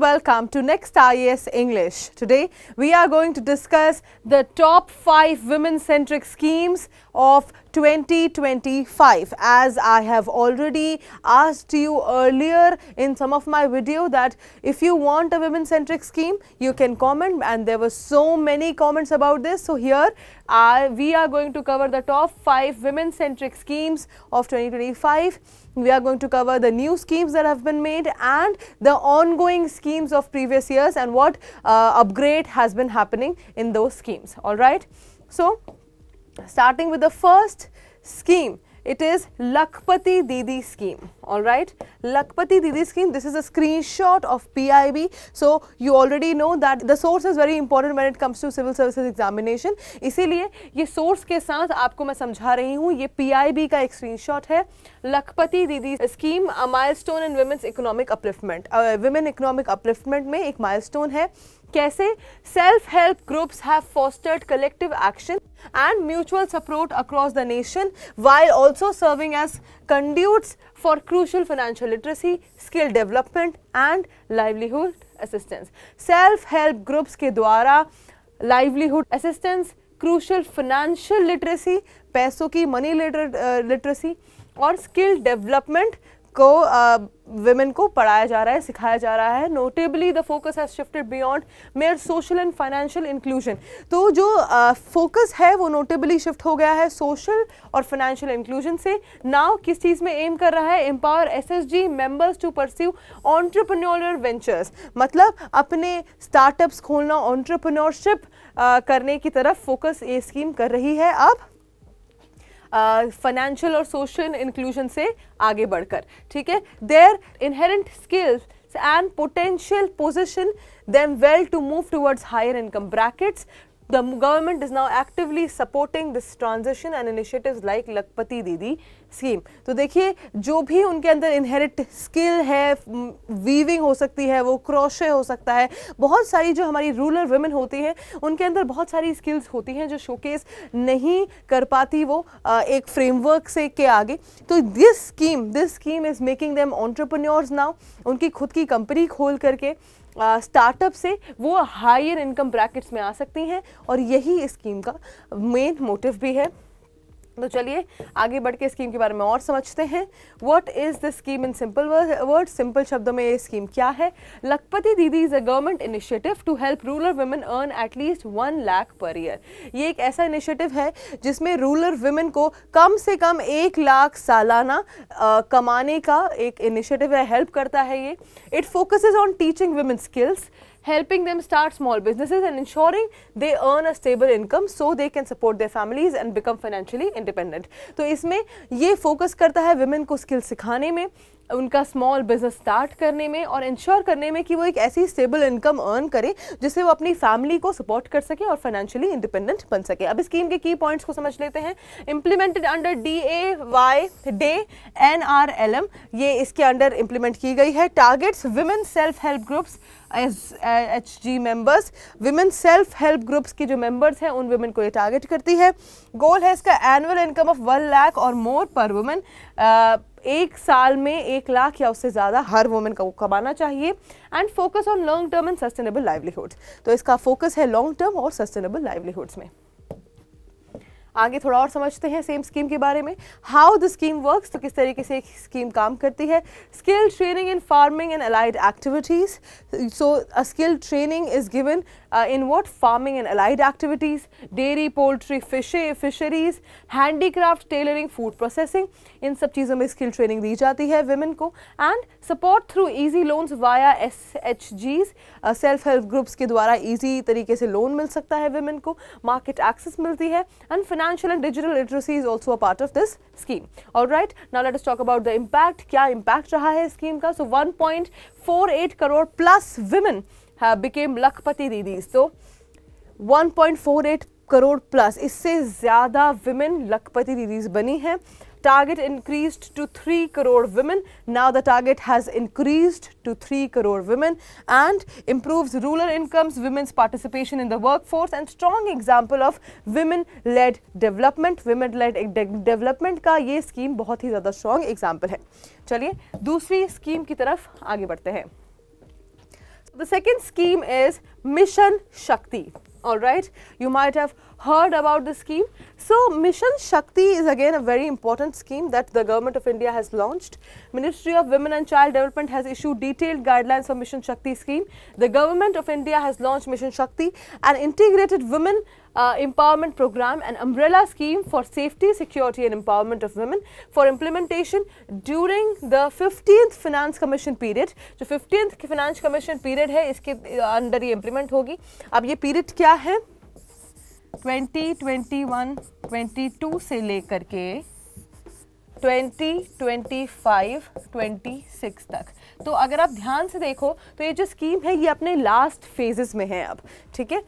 welcome to Next IAS English. Today we are going to discuss the top 5 women-centric schemes of 2025. As I have already asked you earlier in some of my video that if you want a women-centric scheme, you can comment, and there were so many comments about this. So here we are going to cover the top 5 women-centric schemes of 2025. We are going to cover the new schemes that have been made and the ongoing schemes of previous years and what upgrade has been happening in those schemes. All right. So starting with the first scheme, it is Lakhpati Didi scheme. All right, Lakhpati Didi scheme. This is a screenshot of PIB. So you already know that the source is very important when it comes to civil services examination. इसीलिए ये source के साथ आपको मैं समझा रही हूँ. ये PIB का एक screenshot है. Lakhpati Didi scheme, a milestone in women's economic upliftment. Women economic upliftment में एक milestone है. कैसे self help groups have fostered collective action and mutual support across the nation while also serving as conduits for crucial financial literacy, skill development and livelihood assistance. Self help groups के द्वारा livelihood assistance, crucial financial literacy, पैसों की money literacy और skill development को women को पढ़ाया जा रहा है, सिखाया जा रहा है. Notably, the focus has shifted beyond mere social and financial inclusion. तो जो focus है वो notably shift हो गया है social और financial inclusion से. Now किस चीज़ में aim कर रहा है? Empower SSG members to pursue entrepreneurial ventures. मतलब अपने startups खोलना, entrepreneurship करने की तरफ focus ये scheme कर रही है अब फाइनेंशियल और सोशल इंक्लूजन से आगे बढ़कर. ठीक है, there inherent skills and potential position them well to move towards higher income brackets. The government is now actively supporting this transition and initiatives like Lakhpati Didi scheme. तो देखिए जो भी उनके अंदर इनहेरिट स्किल है, वीविंग हो सकती है, वो क्रोशे हो सकता है, बहुत सारी जो हमारी रूरल वुमेन होती हैं उनके अंदर बहुत सारी स्किल्स होती हैं जो शोकेस नहीं कर पाती वो एक फ्रेमवर्क से के आगे. तो this scheme is making them entrepreneurs now. उनकी खुद की कंपनी खोल करके स्टार्टअप से वो हायर इनकम ब्रैकेट्स में आ सकती हैं और यही इस स्कीम का मेन मोटिव भी है. तो चलिए आगे बढ़ के स्कीम के बारे में और समझते हैं. What is this scheme in simple words. Simple शब्दों में ये स्कीम क्या है? Lakhpati Didi is a government initiative to help rural women earn at least 1 lakh per year. ये एक ऐसा इनिशिएटिव है जिसमें रूरल वुमेन को कम से कम 1 लाख सालाना कमाने का एक इनिशिएटिव है, हेल्प करता है ये. It focuses on teaching women skills, helping them start small businesses and ensuring they earn a stable income so they can support their families and become financially independent. तो इसमें ये फोकस करता है women को skill सिखाने में, उनका small business start करने में और इंश्योर करने में कि वो एक ऐसी स्टेबल इनकम अर्न करे जिससे वो अपनी फैमिली को सपोर्ट कर सके और फाइनेंशियली इंडिपेंडेंट बन सके. अब स्कीम के की पॉइंट्स को समझ लेते हैं. इम्प्लीमेंटेड अंडर DAY NRLM, ये इसके अंडर इम्प्लीमेंट की गई है. Targets women self help groups HG members. Women self help groups की जो मेंबर्स हैं उन विमेन को ये टारगेट करती है. गोल है इसका एनुअल इनकम ऑफ 1 लाख और मोर पर वुमेन. एक साल में 1 लाख या उससे ज़्यादा हर वुमेन को कमाना चाहिए. And focus on long term and sustainable livelihoods. तो इसका फोकस है लॉन्ग टर्म और सस्टेनेबल लाइवलीहुड्स में. आगे थोड़ा और समझते हैं सेम स्कीम के बारे में. How the scheme works. तो किस तरीके से एक स्कीम काम करती है. Skill training in farming and allied activities. So a skill training is given in what? Farming and allied activities, dairy, poultry, fisheries, handicraft, tailoring, food processing. इन सब चीज़ों में स्किल ट्रेनिंग दी जाती है विमेन को. And support through easy loans via SHGs. Self help groups के द्वारा easy तरीके से लोन मिल सकता है विमेन को. मार्केट एक्सेस मिलती है. And financial and digital literacy is also a part of this scheme. All right, now let us talk about the impact. क्या impact रहा है स्कीम का? So 1.48 crore plus women have became Lakhpati Didis. So 1.48 crore plus, इससे ज़्यादा women Lakhpati Didis बनी हैं. Target increased to 3 crore women. Now the target has increased to 3 crore women and improves rural incomes, women's participation in the workforce and strong example of women-led development. Women-led development का ये scheme बहुत ही ज़्यादा strong example है. चलिए दूसरी scheme की तरफ आगे बढ़ते हैं. The second scheme is Mission Shakti. All right, you might have heard about the scheme. So Mission Shakti is again a very important scheme that the Government of India has launched. Ministry of Women and Child Development has issued detailed guidelines for Mission Shakti scheme. The Government of India has launched Mission Shakti, an integrated women empowerment program, an umbrella scheme for safety, security and empowerment of women for implementation during the 15th Finance Commission period. जो 15th Finance Commission period है इसके अंदर ये implement होगी. अब ये period क्या है? 2021-22 से लेकर के 2025-26 तक. तो अगर आप ध्यान से देखो तो ये जो स्कीम है ये अपने लास्ट फेजेस में है अब. ठीक है,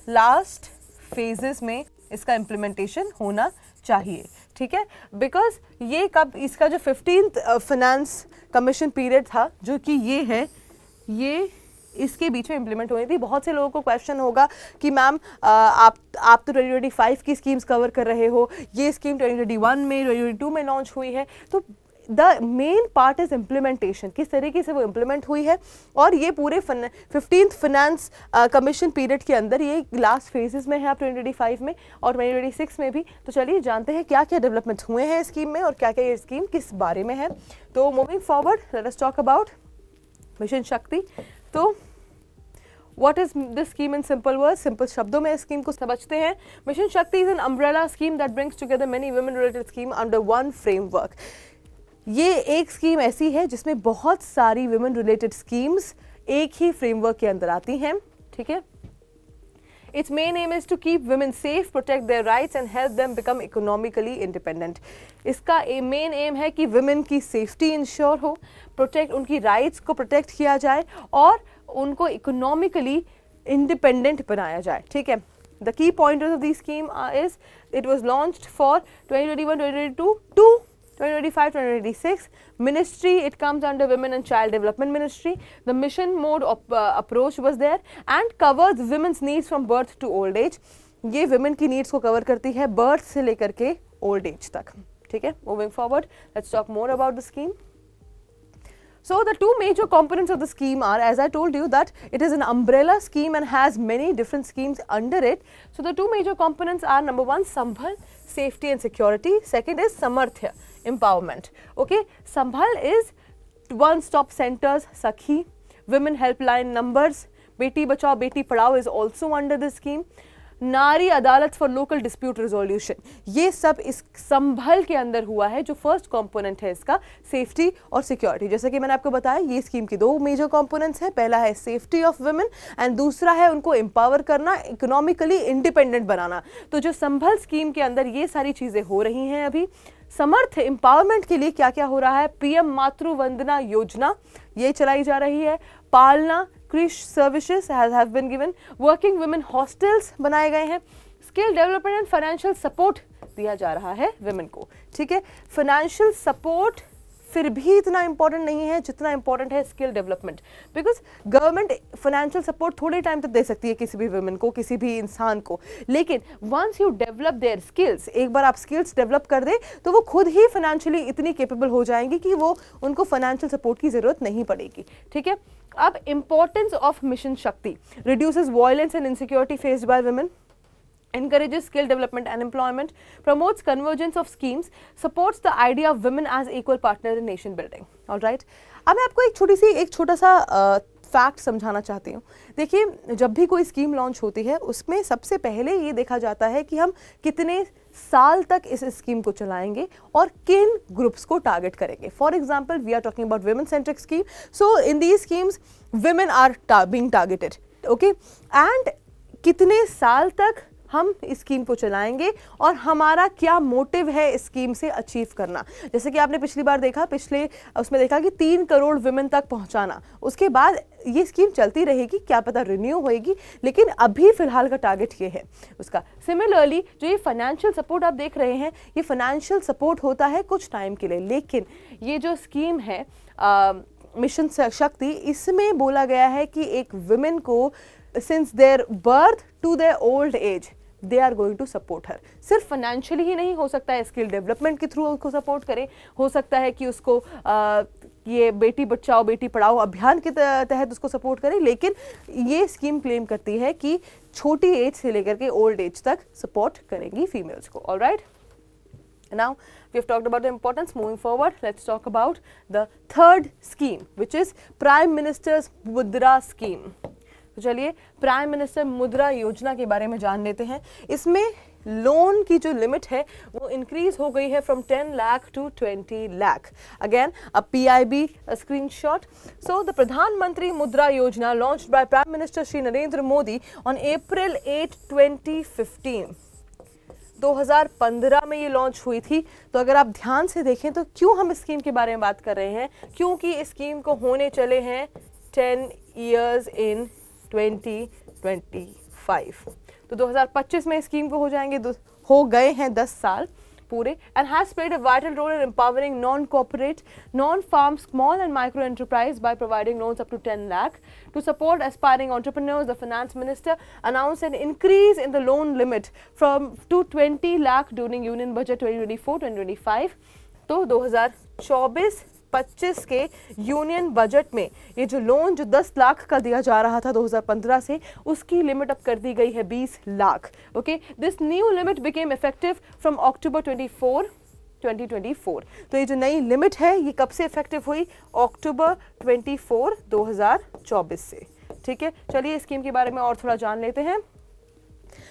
लास्ट फेजेस में इसका इम्प्लीमेंटेशन होना चाहिए. ठीक है, बिकॉज ये कब इसका जो 15th फाइनेंस कमीशन पीरियड था जो कि ये है, ये इसके बीच में इम्प्लीमेंट हुई थी. बहुत से लोगों को क्वेश्चन होगा कि मैम आप तो 2025 की स्कीम्स कवर कर रहे हो, ये स्कीम 2021 में 2022 में लॉन्च हुई है. तो the main part is implementation, किस तरीके से वो इम्प्लीमेंट हुई है. और ये पूरे 15th फाइनेंस कमीशन पीरियड के अंदर ये लास्ट फेजेस में है आप 2025 में और 2026 में भी. तो चलिए जानते हैं क्या क्या डेवलपमेंट हुए हैं स्कीम में और क्या क्या ये स्कीम किस बारे में है. तो moving forward let us talk about mission शक्ति. तो What is this scheme in simple words? Simple शब्दों में इस स्कीम को समझते हैं. मिशन शक्ति is an umbrella scheme that brings together many women related scheme under one framework. ये एक स्कीम ऐसी है जिसमें बहुत सारी वुमेन रिलेटेड स्कीम्स एक ही फ्रेमवर्क के अंदर आती हैं. ठीक है, Its main aim is to keep women safe, protect their rights and help them become economically independent. इसका मेन एम है कि women की सेफ्टी इंश्योर हो, प्रोटेक्ट उनकी राइट्स को प्रोटेक्ट किया जाए और उनको इकोनॉमिकली इंडिपेंडेंट बनाया जाए. ठीक है, the key pointers of this scheme is it was launched for 2021-2022 to 2025-2026. Ministry, it comes under Women and Child Development Ministry. The mission mode approach was there and covers women's needs from birth to old age. ये women की needs को cover करती है birth से लेकर के old age तक. ठीक है, moving forward, let's talk more about the scheme. So the two major components of the scheme are, as I told you, that it is an umbrella scheme and has many different schemes under it. So the two major components are, number one, Sambhal, safety and security. Second is Samarthya, empowerment. Okay, Sambhal is one-stop centers, Sakhi, women helpline numbers, Beti Bachao Beti Padhao is also under this scheme. नारी अदालत for local dispute resolution, ये सब इस संभल के अंदर हुआ है. जो फर्स्ट कंपोनेंट है इसका सेफ्टी और सिक्योरिटी. जैसे कि मैंने आपको बताया ये स्कीम की दो मेजर कंपोनेंट्स हैं. पहला है सेफ्टी ऑफ वुमेन एंड दूसरा है उनको एम्पावर करना, इकोनॉमिकली इंडिपेंडेंट बनाना. तो जो संभल स्कीम के अंदर ये सारी चीज़ें हो रही हैं. अभी समर्थ एम्पावरमेंट के लिए क्या क्या हो रहा है? पीएम मातृ वंदना योजना ये चलाई जा रही है. Palna creche services have been given. Working women hostels बनाए गए हैं. Skill development and financial support दिया जा रहा है वुमेन को. ठीक है, फाइनेंशियल सपोर्ट फिर भी इतना इंपॉर्टेंट नहीं है जितना इंपॉर्टेंट है skill development. Because government financial support थोड़े टाइम तक दे सकती है किसी भी वुमेन को, किसी भी इंसान को, लेकिन once you develop their skills, एक बार आप स्किल्स डेवलप कर दे तो वो खुद ही फाइनेंशियली इतनी केपेबल हो जाएंगी कि वो उनको फाइनेंशियल सपोर्ट की जरूरत नहीं पड़ेगी. ठीक है, अब इंपॉर्टेंस ऑफ मिशन शक्ति. Reduces violence and insecurity faced by women, encourages skill development and employment, promotes convergence of schemes, supports the idea of women as equal partner in nation building. All right. अब मैं आपको एक छोटा सा fact समझाना चाहती हूँ. देखिए, जब भी कोई स्कीम लॉन्च होती है उसमें सबसे पहले ये देखा जाता है कि हम कितने साल तक इस स्कीम को चलाएंगे और किन ग्रुप्स को टारगेट करेंगे. For example, we are talking about women centric scheme. So in these schemes women are being targeted. Okay, and कितने साल तक हम इस स्कीम को चलाएंगे और हमारा क्या मोटिव है इस स्कीम से अचीव करना. जैसे कि आपने पिछली बार देखा, उसमें देखा कि 3 करोड़ वुमेन तक पहुंचाना. उसके बाद ये स्कीम चलती रहेगी, क्या पता रिन्यू होएगी, लेकिन अभी फिलहाल का टारगेट ये है उसका. सिमिलरली जो ये फाइनेंशियल सपोर्ट आप देख रहे हैं, ये फाइनेंशियल सपोर्ट होता है कुछ टाइम के लिए, लेकिन ये जो स्कीम है मिशन शक्ति, इसमें बोला गया है कि एक वुमेन को since their birth to their old age they are going to support her. सिर्फ फाइनेंशियली ही नहीं, हो सकता है स्किल डेवलपमेंट के थ्रू उसको सपोर्ट करें, हो सकता है कि उसको ये बेटी बचाओ बेटी पढ़ाओ अभियान के तहत उसको सपोर्ट करें, लेकिन ये स्कीम क्लेम करती है कि छोटी एज से लेकर के ओल्ड एज तक सपोर्ट करेंगी फीमेल्स को। Alright, now we have talked about the importance. Moving forward, let's talk about the third scheme, which is Prime Minister's Mudra Scheme. तो चलिए प्राइम मिनिस्टर मुद्रा योजना के बारे में जान लेते हैं। इसमें लोन की जो लिमिट है वो इंक्रीज हो गई है from 10 lakh to 20 lakh. Again a PIB screenshot. So the Pradhanmantri Mudra Yojana launched by prime minister Shri Narendra Modi on April 8, 2015। 2015 में ये लॉन्च हुई थी। तो अगर आप ध्यान से देखें तो क्यों हम इस स्कीम के बारे में बात कर रहे हैं, क्योंकि इस स्कीम को होने चले हैं 10 years in 2025। तो 2025 में स्कीम को हो गए हैं 10 साल पूरे, and has played a vital role in empowering non-corporate, non-farm, small and micro enterprise by providing loans up to 10 lakh. To support aspiring entrepreneurs, the finance minister announced an increase in the loan limit to 20 lakh during Union Budget 2024-2025. तो 2024-25 के union budget में ये जो loan जो 10 लाख का दिया जा रहा था 2015 से, उसकी लिमिट अब कर दी गई है 20 lakh. Okay, this new limit became effective from October 24, 2024। तो ये जो नई लिमिट है ये कब से इफेक्टिव हुई? October 24, 2024 से। ठीक है, चलिए इस स्कीम के बारे में और थोड़ा जान लेते हैं।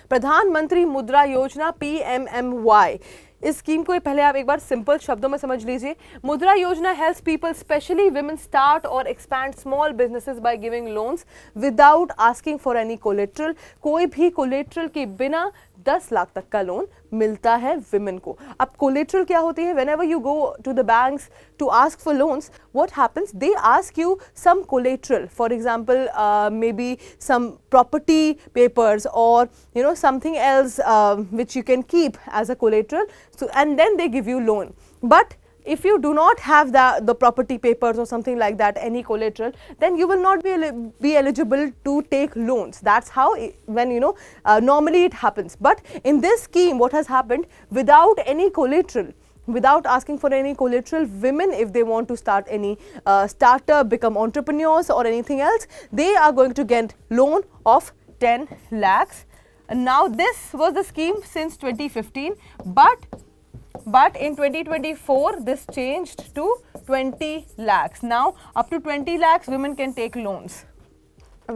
प्रधानमंत्री मुद्रा योजना PMMY, इस स्कीम को पहले आप एक बार सिंपल शब्दों में समझ लीजिए। Mudra Yojana helps people specially women start और expand small businesses by giving loans without asking for any collateral. कोई भी कोलेट्रल के बिना 10 लाख तक का लोन मिलता है विमेन को। अब कोलेट्रल क्या होती है? Whenever you go to the banks to ask for loans, what happens, they ask you some collateral, for example may be some property papers और something else which you can keep as a collateral, so and then they give you loan. But if you do not have the property papers or something like that, any collateral, then you will not be eligible to take loans. That's how when normally it happens. But in this scheme what has happened, without any collateral, without asking for any collateral, women, if they want to start any startup, become entrepreneurs or anything else, they are going to get loan of 10 lakhs. Now this was the scheme since 2015, but in 2024 this changed to 20 lakhs. Now up to 20 lakhs women can take loans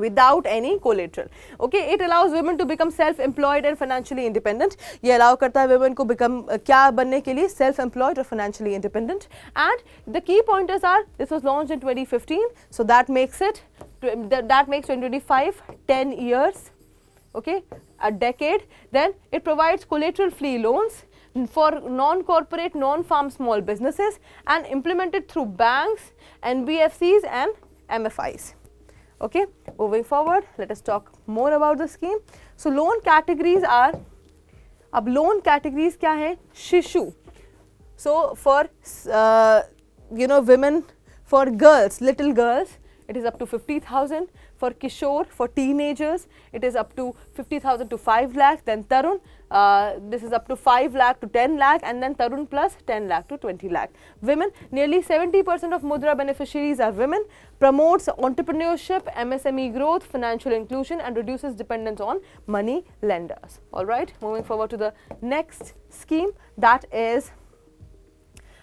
without any collateral. Okay, it allows women to become self-employed and financially independent. ये allow करता है women को become क्या बनने के लिए? self-employed और financially independent. And the key pointers are, this was launched in 2015, so that makes 2025 10 years. Okay, a decade. Then it provides collateral-free loans for non-corporate, non-farm small businesses and implemented through banks, NBFCs and MFIs. Okay, moving forward, let us talk more about the scheme. So loan categories are, अब loan categories क्या है? शिशु. So for women, for girls, little girls, it is up to 50,000. For Kishore, for teenagers, it is up to 50,000 to 5 lakh. Then Tarun, this is up to 5 lakh to 10 lakh, and then Tarun plus 10 lakh to 20 lakh. Women, nearly 70% of Mudra beneficiaries are women. Promotes entrepreneurship, MSME growth, financial inclusion, and reduces dependence on money lenders. All right, moving forward to the next scheme, that is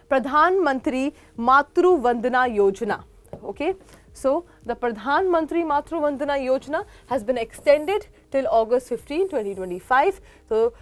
Pradhan Mantri Matru Vandana Yojana. Okay. So the Pradhan Mantri Matru Vandana Yojana has been extended till August 15, 2025. So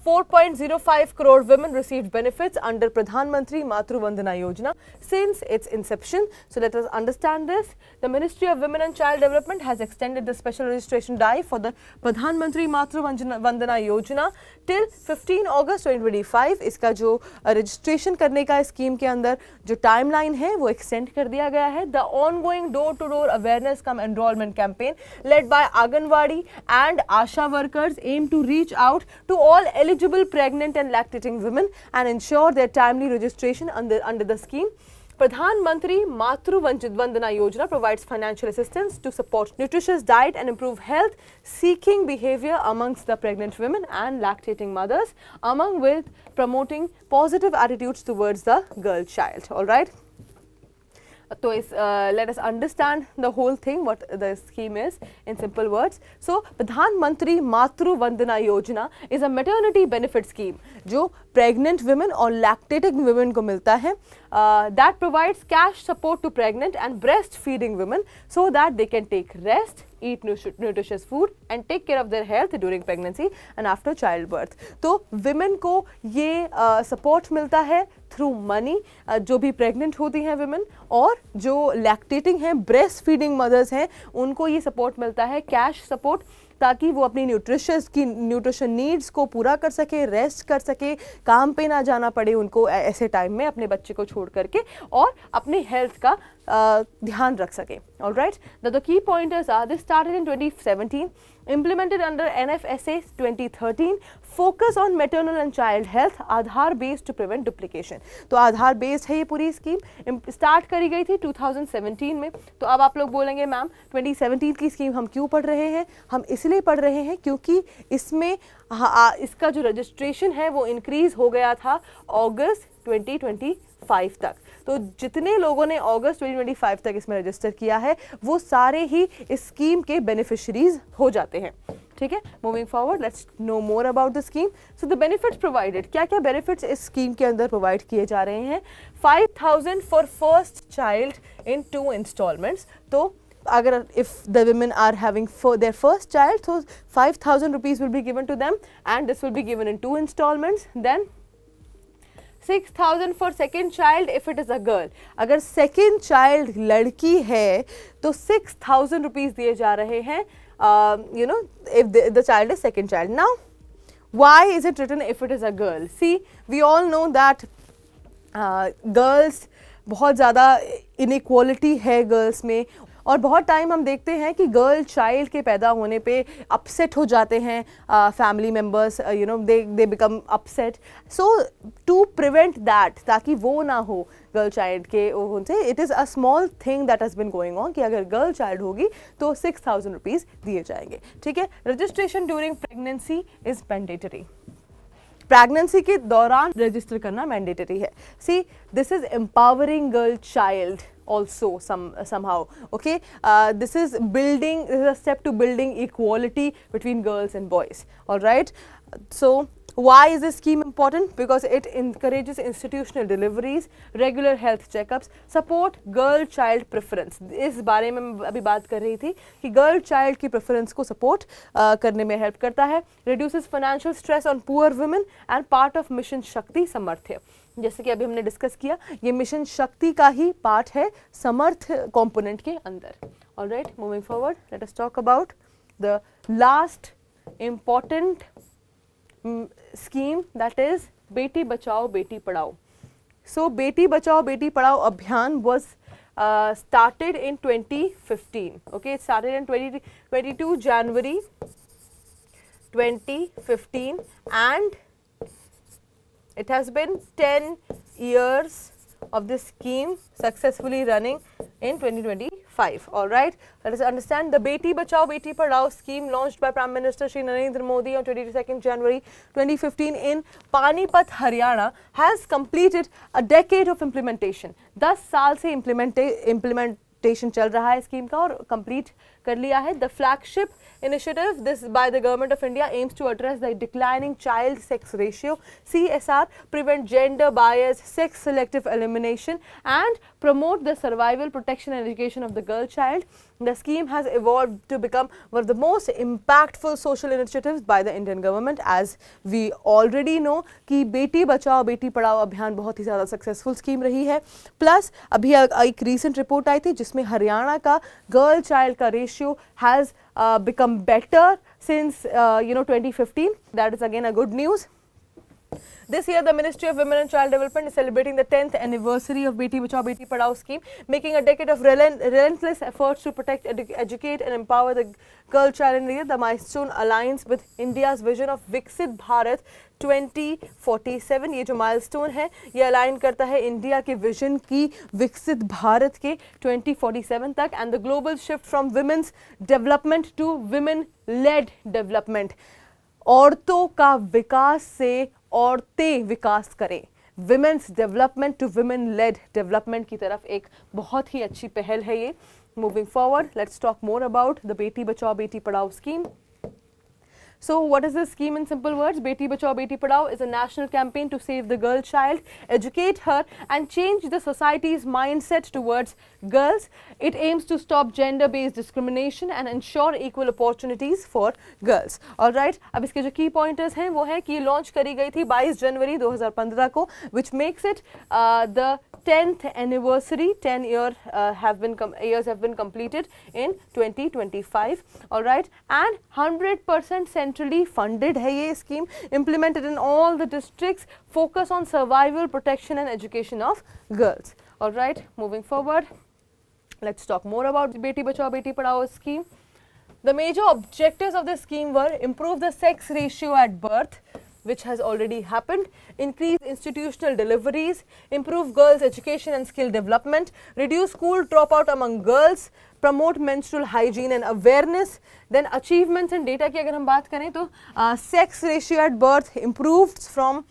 4.05 crore women received benefits under Pradhan Mantri Matru Vandana Yojana since its inception. So let us understand this. The Ministry of Women and Child Development has extended the special registration drive for the Pradhan Mantri Matru Vandana Yojana till 15 August 2025. इसका जो registration करने का scheme के अंदर जो timeline है वो extend कर दिया गया है. The ongoing door-to-door awareness cum enrollment campaign led by Anganwadi and Asha workers aim to reach out to all eligible pregnant and lactating women and ensure their timely registration under the scheme. Pradhan Mantri Matru Vandana Yojana provides financial assistance to support nutritious diet and improve health seeking behavior amongst the pregnant women and lactating mothers, among with promoting positive attitudes towards the girl child. All right. So let us understand the whole thing, what the scheme is in simple words. So Pradhan Mantri Matru Vandana Yojana is a maternity benefit scheme जो pregnant women और lactating women को मिलता है, that provides cash support to pregnant and breastfeeding women so that they can take rest, eat nutritious food and take care of their health during pregnancy and after childbirth. तो women को ये support मिलता है through money, जो भी pregnant होती हैं women और जो लैक्टेटिंग हैं, ब्रेस्ट फीडिंग मदर्स हैं, उनको ये सपोर्ट मिलता है, कैश सपोर्ट, ताकि वो अपनी न्यूट्रिशन नीड्स को पूरा कर सके, रेस्ट कर सके, काम पे ना जाना पड़े उनको ऐसे टाइम में अपने बच्चे को छोड़ करके, और अपनी हेल्थ का ध्यान रख सके. All right, the key pointers are this started in 2017, implemented under NFSA 2013, focus on maternal and child health, Aadhaar based to prevent duplication. तो आधार based है ये पूरी स्कीम, स्टार्ट करी गई थी 2017 में. तो अब आप लोग बोलेंगे मैम 2017 की स्कीम हम क्यों पढ़ रहे हैं? हम इसलिए पढ़ रहे हैं क्योंकि इसमें इसका जो रजिस्ट्रेशन है वो इंक्रीज हो गया था अगस्त 2025 तक. तो जितने लोगों ने अगस्त 2025 तक इसमें रजिस्टर किया है वो सारे ही इस स्कीम के बेनिफिशरीज हो जाते हैं. ठीक है, moving forward let's no more about the scheme. So the benefits provided, क्या क्या बेनिफिट्स इस स्कीम के अंदर प्रोवाइड किए जा रहे हैं? 5,000 for first child in 2 instalments. तो अगर if the women are having for their first child, so 5,000 rupees will be given to them and this will be given in 2 installments. Then 6,000 for second child if it is a girl. अगर second child लड़की है तो 6,000 rupees दिए जा रहे हैं, you know, if the child is second child. Now why is it written if it is a girl? See, we all know that girls बहुत ज़्यादा inequality है girls में, और बहुत टाइम हम देखते हैं कि गर्ल चाइल्ड के पैदा होने पे अपसेट हो जाते हैं family members, you know, they become upset. So to prevent that, ताकि वो ना हो गर्ल चाइल्ड के उनसे, it is a small thing that has been going on कि अगर गर्ल चाइल्ड होगी तो 6,000 रुपीज़ दिए जाएंगे. ठीक है, registration during pregnancy is mandatory. Pregnancy के दौरान रजिस्टर करना मैंडेटरी है. See, this is empowering girl child also somehow. Okay, this is a step to building equality between girls and boys. All right, so why is this scheme important? Because it encourages institutional deliveries, regular health checkups, support girl child preference. इस बारे में मैं अभी बात कर रही थी कि girl child की preference को support करने में help करता है, reduces financial stress on poor women and part of mission शक्ति समर्थ्य. जैसे कि अभी हमने डिस्कस किया, ये मिशन शक्ति का ही पार्ट है समर्थ कंपोनेंट के अंदर. Alright, moving forward, let us talk about the last important scheme, that is बेटी बचाओ बेटी पढ़ाओ. सो बेटी बचाओ बेटी पढ़ाओ अभियान was started in 2015. Okay, it started in 22 January 2015 and it has been 10 years of this scheme successfully running in 2025. All right, let us understand the Beti Bachao Beti Padhao scheme launched by Prime Minister Shri Narendra Modi on 22nd January 2015 in Panipat, Haryana has completed a decade of implementation. 10 साल से implementation चल रहा है scheme का और complete कर लिया है. The flagship initiative this by the government of India aims to address the declining child sex ratio, CSR, prevent gender bias, sex selective elimination and promote the survival, protection and education of the girl child. The scheme has evolved to become one of the most impactful social initiatives by the Indian government. As we already know कि बेटी बचाओ बेटी पढ़ाओ अभियान बहुत ही ज़्यादा successful scheme रही है. Plus अभी एक रीसेंट रिपोर्ट आई थी जिसमें हरियाणा का गर्ल चाइल्ड का ratio has become better since 2015. That is again a good news. This year, the Ministry of Women and Child Development is celebrating the 10th anniversary of Beti Bachao Beti Padhao scheme, making a decade of relentless efforts to protect, educate and empower the girl child in India. The milestone aligns with India's vision of Viksit Bharat 2047. ये जो milestone है ये align करता है India के vision की विकसित भारत के 2047 तक and the global shift from women's development to women led development. औरतों का विकास से औरतें विकास करें, women's development to women led development की तरफ एक बहुत ही अच्छी पहल है ये. Moving forward, let's talk more about the Beti Bachao Beti Padhao scheme. So what is this scheme in simple words? Beti Bachao Beti Padhao is a national campaign to save the girl child, educate her and change the society's mindset towards girls. It aims to stop gender-based discrimination and ensure equal opportunities for girls. Alright, अब इसके जो key pointers हैं वो है कि launch करी गई थी 22 जनवरी 2015 को, which makes it the 10th anniversary. 10 years have been completed in 2025. Alright, and 100% centrally funded है ये scheme, implemented in all the districts, focus on survival, protection and education of girls. Alright, moving forward, let's talk more about the Beti Bachao Beti Padhao scheme. The major objectives of the scheme were improve the sex ratio at birth, which has already happened, increase institutional deliveries, improve girls' education and skill development, reduce school dropout among girls, promote menstrual hygiene and awareness. Then achievements and data की अगर हम बात करें तो sex ratio at birth improved from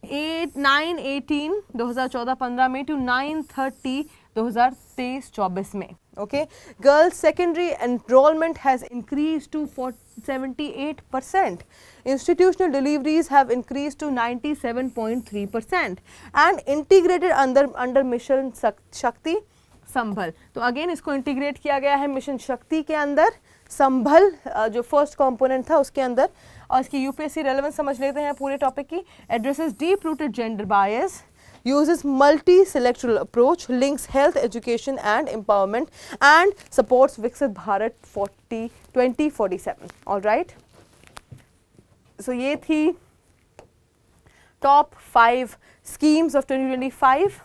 918 2014-15 में to 930 2023-24 में. Okay, girls secondary enrollment has increased to 78%. Institutional deliveries have increased to 97.3% and integrated under mission Shakti संभल. तो again इसको इंटीग्रेट किया गया है मिशन शक्ति के अंदर, संभल जो फर्स्ट कंपोनेंट था उसके अंदर. और इसकी यूपीएससी रेलेवेंस समझ लेते हैं पूरे टॉपिक की. Addresses deep rooted gender bias, uses multi-selectoral approach, links health, education and empowerment and supports Viksit Bharat 2047. Alright. So ये थी top 5 schemes of 2025,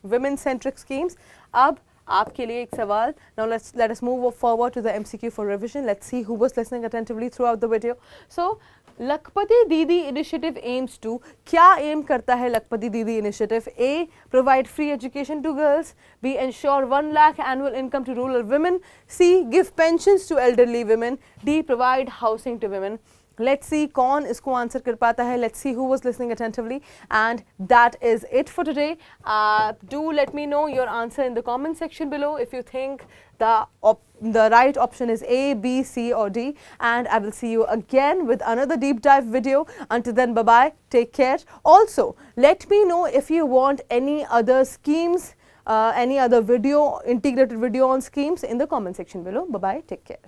women-centric schemes. अब आपके लिए एक सवाल. Now let us move forward to the MCQ for revision. Let's see who was listening attentively throughout the video. So Lakhpati Didi initiative aims to, क्या aim करता है Lakhpati Didi initiative? A, provide free education to girls. B, ensure 1 lakh annual income to rural women. C, give pensions to elderly women. D, provide housing to women. Let's see कौन इसको answer कर पाता है. Let's see who was listening attentively. And that is it for today. Do let me know your answer in the comment section below if you think the right option is A, B, C or D. And I will see you again with another deep dive video. Until then, bye-bye. Take care. Also, let me know if you want any other schemes, any other video, integrated video on schemes in the comment section below. Bye-bye. Take care.